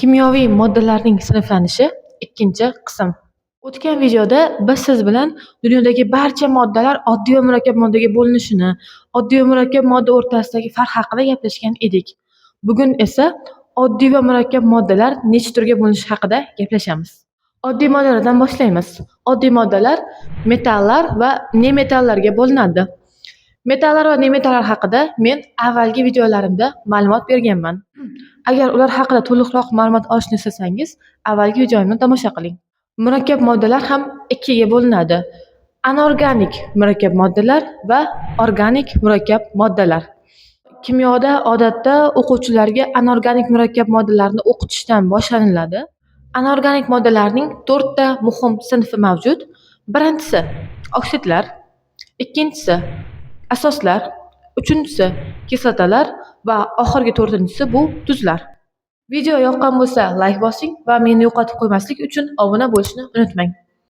Kimyoviy moddalarning sinflanishi ikkinchi qism. O'tgan videoda biz siz bilan dunyodagi barcha moddalar oddiy va murakkab moddaga bo'linishini, oddiy va murakkab modda o'rtasidagi farq haqida gaplashgan edik. Bugun esa oddiy va murakkab moddalar necha turga bo'linishi haqida gaplashamiz. Oddiy moddalardan boshlaymiz. Oddiy moddalar metallar va nemetallarga bo'linadi. Metallar va nemetallar haqida men avvalgi videolarimda ma'lumot berganman. Agar ular haqida to'liqroq ma'lumot olishni istasangiz, avvalgi videomni tomosha qiling. Murakkab moddalar ham ikkiga bo'linadi. Anorganik murakkab moddalar va organik murakkab moddalar. Kimyoda odatda o'quvchilarga anorganik murakkab moddalarni o'qitishdan boshlaniladi. Anorganik moddalarning 4 ta muhim sinfi mavjud. Birinchisi oksidlar, ikkinchisi asoslar, uchinchisi kislotalar va oxirgi to'rtinchisi bu tuzlar. Video yoqqan bo'lsa like bosing va meni yo'qotib qo'ymaslik uchun obuna bo'lishni unutmang.